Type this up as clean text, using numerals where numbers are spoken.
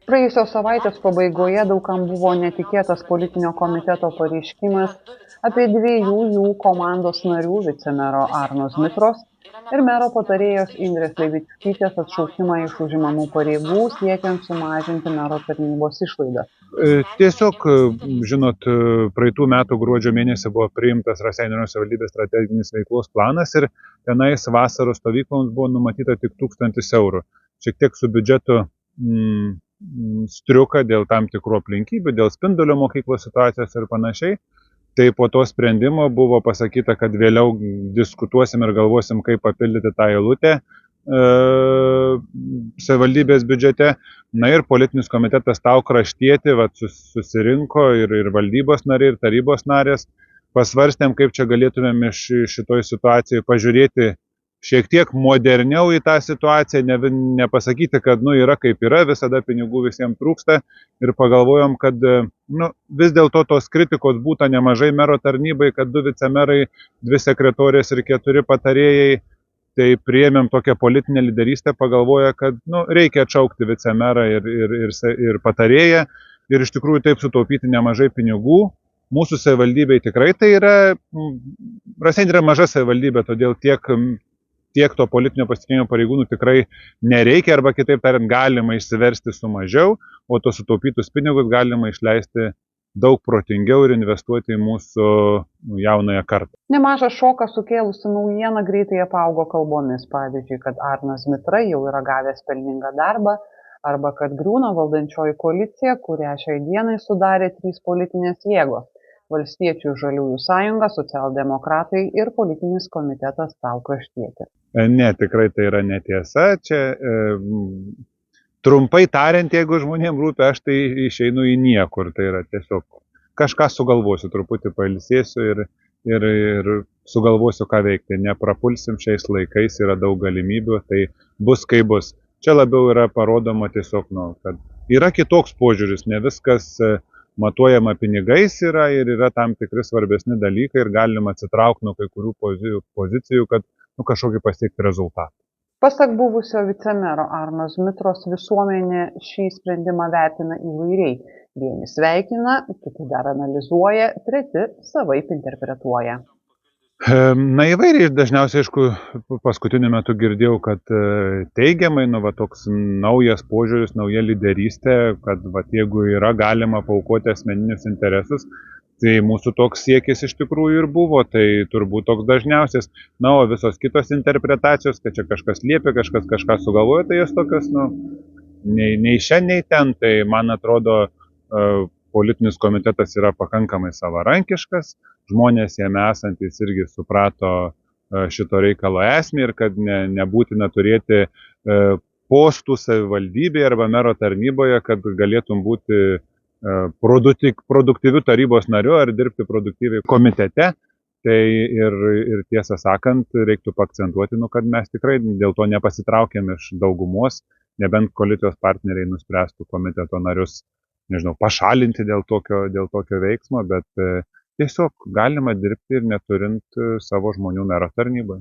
Praėjusios savaitės pabaigoje daugam buvo netikėtas politinio komiteto pareiškimas apie dviejų jų komandos narių, vicemero Arno Zmitros ir mero patarėjos Indrės Levickytės atšaukimą iš užimamų pareigų siekiant sumažinti mero tarnybos išlaidas. Tiesiog, žinot, praeitų metų gruodžio mėnesį buvo priimtas Raseinių savivaldybės strateginis veiklos planas ir tenais vasaros stovykloms buvo numatyta tik 1000 eurų. Šiek tiek su biudžetu striuka dėl tam tikrų aplinkybių, dėl Spindulio mokyklos situacijos ir panašiai. Tai po to sprendimo buvo pasakyta, kad vėliau diskutuosim ir galvosim, kaip papildyti tą eilutę savivaldybės biudžete. Na ir politinis komitetas tau kraštieti, susirinko ir valdybos nariai, ir tarybos narės. Pasvarstėm, kaip čia galėtumėm iš šitoj situacijai pažiūrėti šiek tiek moderniau į tą situaciją, nepasakyti, kad yra kaip yra, visada pinigų visiems trūksta ir pagalvojom, kad vis dėlto tos kritikos būta nemažai mero tarnybai, kad 2 vicemerai, 2 sekretorės ir 4 patarėjai, tai priėmėm tokią politinę lyderystę, pagalvoję, kad reikia atšaukti vicemerą ir patarėją ir iš tikrųjų taip sutaupyti nemažai pinigų. Mūsų savivaldybei tikrai tai yra, Raseiniai yra maža savivaldybė, todėl tiek to politinio pasitikėjimo pareigūnų tikrai nereikia, arba kitaip tariant, galima išsiversti su mažiau, o to sutaupytus pinigus galima išleisti daug protingiau ir investuoti į mūsų jaunąją kartą. Nemažą šoką sukėlusi naujiena greitai apaugo kalbomis, pavyzdžiui, kad Arnas Zmitra jau yra gavęs pelningą darbą, arba kad griūna valdančioji koalicija, kurią šiai dienai sudarė 3 politinės jėgos – Valstiečių ir Žaliųjų sąjunga, socialdemokratai ir politinis komitetas tau kraštieti. Ne, tikrai tai yra netiesa. Čia trumpai tariant, jeigu žmonėms rūpi, aš tai išeinu į niekur. Tai yra tiesiog kažką sugalvosiu, truputį pailsėsiu ir sugalvosiu, ką veikti. Neprapulsim šiais laikais, yra daug galimybių, tai bus kaip bus. Čia labiau yra parodoma tiesiog, kad yra kitoks požiūris, ne viskas matuojama pinigais yra ir yra tam tikri svarbesni dalykai ir galima atsitraukti nuo kai kurių pozicijų, kad kažkokį pasiekti rezultatą. Pasak buvusio vicemero Arno Zmitros, visuomenė šį sprendimą vertina įvairiai. Vieni sveikina, kiti dar analizuoja, treti savaip interpretuoja. Įvairiai, dažniausiai, aišku, paskutiniu metu girdėjau, kad teigiamai, toks naujas požiūris, nauja lyderystė, kad jeigu yra galima paaukoti asmeninius interesus, tai mūsų toks siekis iš tikrųjų ir buvo, tai turbūt toks dažniausias. O visos kitos interpretacijos, kad čia kažkas liepia, kažkas kažką sugalvoja, tai jos tokios, nei šiandien, nei ten, tai man atrodo, politinis komitetas yra pakankamai savarankiškas, žmonės jame esantis irgi suprato šito reikalo esmę ir kad nebūtina turėti postų savivaldybėje arba mero tarnyboje, kad galėtum būti produktyviu tarybos nariu ar dirbti produktyviai komitete. Tai ir tiesą sakant, reiktų paakcentuoti, kad mes tikrai dėl to nepasitraukėm iš daugumos, nebent koalicijos partneriai nuspręstų komiteto narius, pašalinti dėl tokio veiksmo, bet tiesiog galima dirbti ir neturint savo žmonių mero tarnyboje.